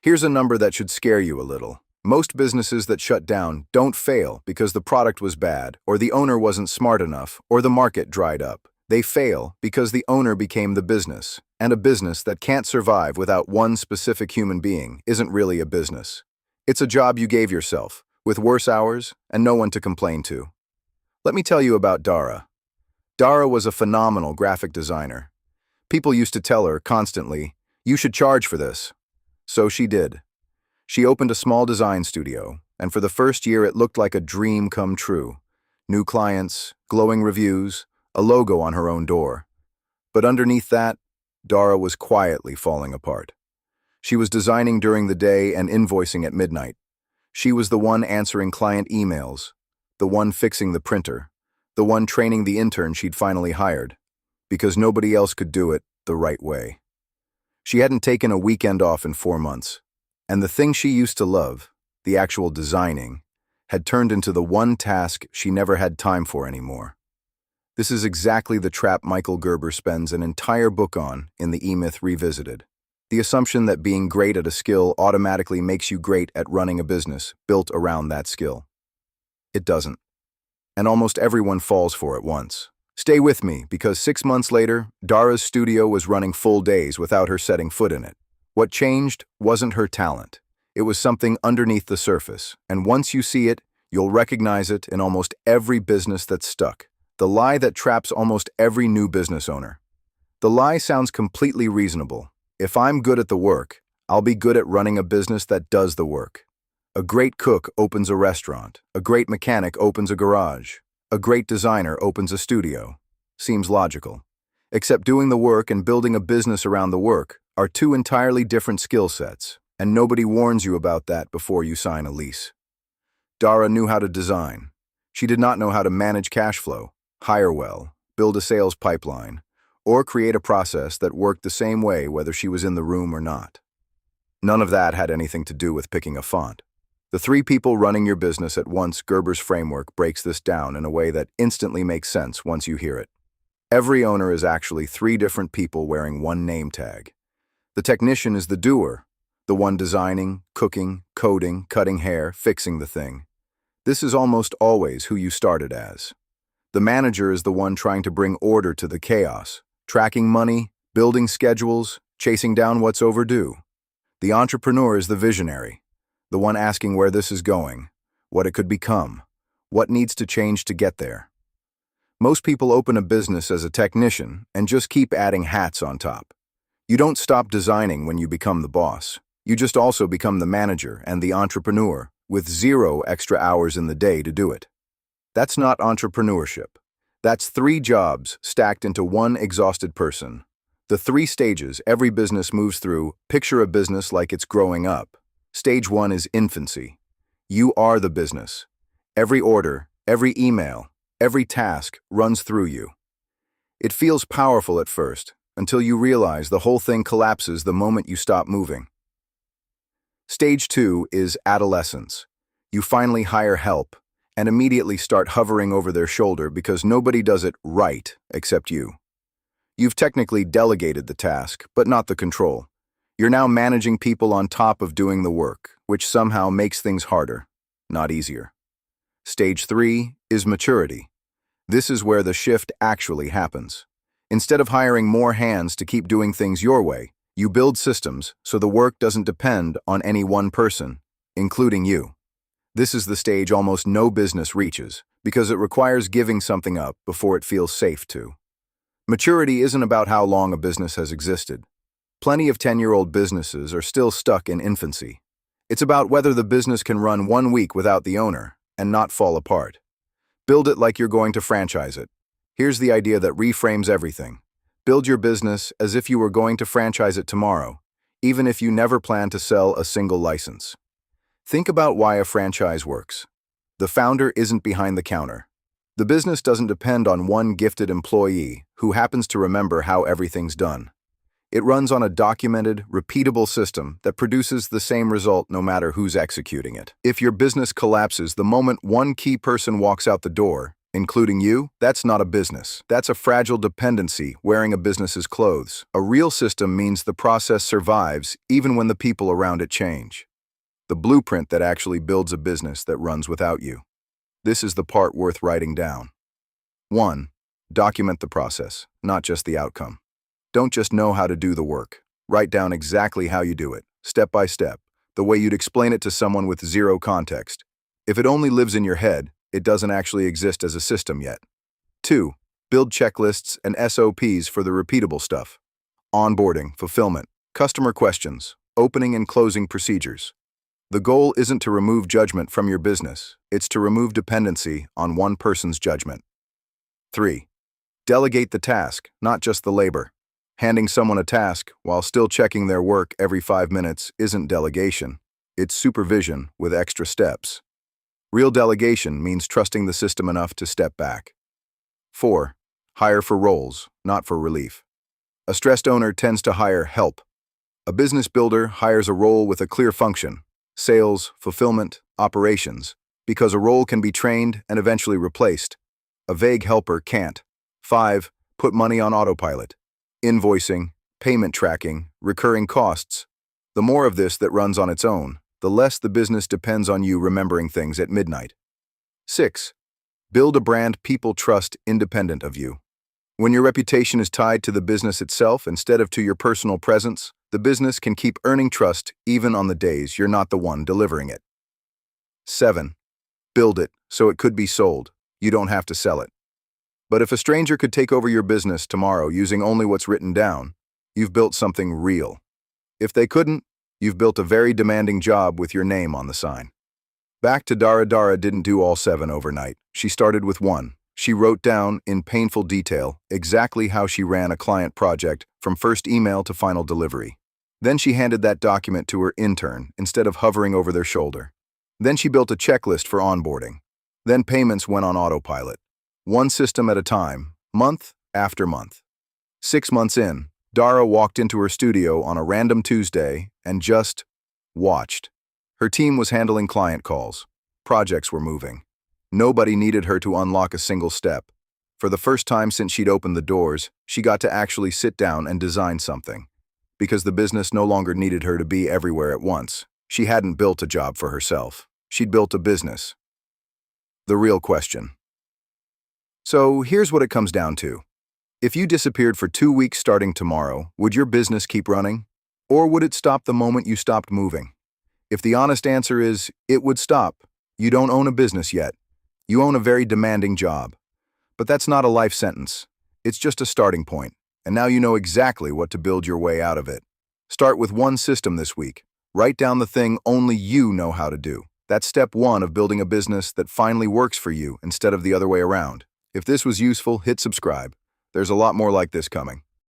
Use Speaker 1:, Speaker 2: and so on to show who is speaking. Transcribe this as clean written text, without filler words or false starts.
Speaker 1: Here's a number that should scare you a little. Most businesses that shut down don't fail because the product was bad, or the owner wasn't smart enough, or the market dried up. They fail because the owner became the business, and a business that can't survive without one specific human being isn't really a business. It's a job you gave yourself, with worse hours and no one to complain to. Let me tell you about Dara. Dara was a phenomenal graphic designer. People used to tell her constantly, "You should charge for this." So she did. She opened a small design studio, and for the first year it looked like a dream come true. New clients, glowing reviews, a logo on her own door. But underneath that, Dara was quietly falling apart. She was designing during the day and invoicing at midnight. She was the one answering client emails, the one fixing the printer, the one training the intern she'd finally hired, because nobody else could do it the right way. She hadn't taken a weekend off in 4 months, and the thing she used to love, the actual designing, had turned into the one task she never had time for anymore. This is exactly the trap Michael Gerber spends an entire book on in The E-Myth Revisited. The assumption that being great at a skill automatically makes you great at running a business built around that skill. It doesn't. And almost everyone falls for it once. Stay with me, because 6 months later, Dara's studio was running full days without her setting foot in it. What changed wasn't her talent. It was something underneath the surface, and once you see it, you'll recognize it in almost every business that's stuck. The lie that traps almost every new business owner. The lie sounds completely reasonable. If I'm good at the work, I'll be good at running a business that does the work. A great cook opens a restaurant. A great mechanic opens a garage. A great designer opens a studio. Seems logical. Except doing the work and building a business around the work are two entirely different skill sets, and nobody warns you about that before you sign a lease. Dara knew how to design. She did not know how to manage cash flow, hire well, build a sales pipeline, or create a process that worked the same way whether she was in the room or not. None of that had anything to do with picking a font. The 3 people running your business at once. Gerber's framework breaks this down in a way that instantly makes sense once you hear it. Every owner is actually 3 different people wearing one name tag. The technician is the doer, the one designing, cooking, coding, cutting hair, fixing the thing. This is almost always who you started as. The manager is the one trying to bring order to the chaos, tracking money, building schedules, chasing down what's overdue. The entrepreneur is the visionary, the one asking where this is going, what it could become, what needs to change to get there. Most people open a business as a technician and just keep adding hats on top. You don't stop designing when you become the boss. You just also become the manager and the entrepreneur, with 0 extra hours in the day to do it. That's not entrepreneurship. That's 3 jobs stacked into one exhausted person. The 3 stages every business moves through. Picture a business like it's growing up. Stage 1 is infancy. You are the business. Every order, every email, every task runs through you. It feels powerful at first, until you realize the whole thing collapses the moment you stop moving. Stage 2 is adolescence. You finally hire help and immediately start hovering over their shoulder because nobody does it right except you. You've technically delegated the task, but not the control. You're now managing people on top of doing the work, which somehow makes things harder, not easier. Stage 3 is maturity. This is where the shift actually happens. Instead of hiring more hands to keep doing things your way, you build systems so the work doesn't depend on any one person, including you. This is the stage almost no business reaches, because it requires giving something up before it feels safe to. Maturity isn't about how long a business has existed. Plenty of 10-year-old businesses are still stuck in infancy. It's about whether the business can run 1 week without the owner and not fall apart. Build it like you're going to franchise it. Here's the idea that reframes everything. Build your business as if you were going to franchise it tomorrow, even if you never plan to sell a single license. Think about why a franchise works. The founder isn't behind the counter. The business doesn't depend on one gifted employee who happens to remember how everything's done. It runs on a documented, repeatable system that produces the same result no matter who's executing it. If your business collapses the moment one key person walks out the door, including you, that's not a business. That's a fragile dependency wearing a business's clothes. A real system means the process survives even when the people around it change. The blueprint that actually builds a business that runs without you. This is the part worth writing down. 1. Document the process, not just the outcome. Don't just know how to do the work. Write down exactly how you do it, step by step, the way you'd explain it to someone with zero context. If it only lives in your head, it doesn't actually exist as a system yet. 2. Build checklists and SOPs for the repeatable stuff. Onboarding, fulfillment, customer questions, opening and closing procedures. The goal isn't to remove judgment from your business, it's to remove dependency on one person's judgment. 3. Delegate the task, not just the labor. Handing someone a task while still checking their work every 5 minutes isn't delegation, it's supervision with extra steps. Real delegation means trusting the system enough to step back. 4. Hire for roles, not for relief. A stressed owner tends to hire help. A business builder hires a role with a clear function: sales, fulfillment, operations, because a role can be trained and eventually replaced. A vague helper can't. 5. Put money on autopilot. Invoicing, payment tracking, recurring costs. The more of this that runs on its own, the less the business depends on you remembering things at midnight. 6. Build a brand people trust independent of you. When your reputation is tied to the business itself instead of to your personal presence, the business can keep earning trust even on the days you're not the one delivering it. 7. Build it so it could be sold. You don't have to sell it. But if a stranger could take over your business tomorrow using only what's written down, you've built something real. If they couldn't, you've built a very demanding job with your name on the sign. Back to Dara. Dara didn't do all 7 overnight. She started with 1. She wrote down, in painful detail, exactly how she ran a client project from first email to final delivery. Then she handed that document to her intern instead of hovering over their shoulder. Then she built a checklist for onboarding. Then payments went on autopilot. One system at a time, month after month. 6 months in, Dara walked into her studio on a random Tuesday and just watched. Her team was handling client calls. Projects were moving. Nobody needed her to unlock a single step. For the first time since she'd opened the doors, she got to actually sit down and design something. Because the business no longer needed her to be everywhere at once. She hadn't built a job for herself. She'd built a business. The real question. So here's what it comes down to. If you disappeared for 2 weeks starting tomorrow, would your business keep running? Or would it stop the moment you stopped moving? If the honest answer is, it would stop, you don't own a business yet. You own a very demanding job. But that's not a life sentence. It's just a starting point, and now you know exactly what to build your way out of it. Start with 1 system this week. Write down the thing only you know how to do. That's step 1 of building a business that finally works for you instead of the other way around. If this was useful, hit subscribe. There's a lot more like this coming.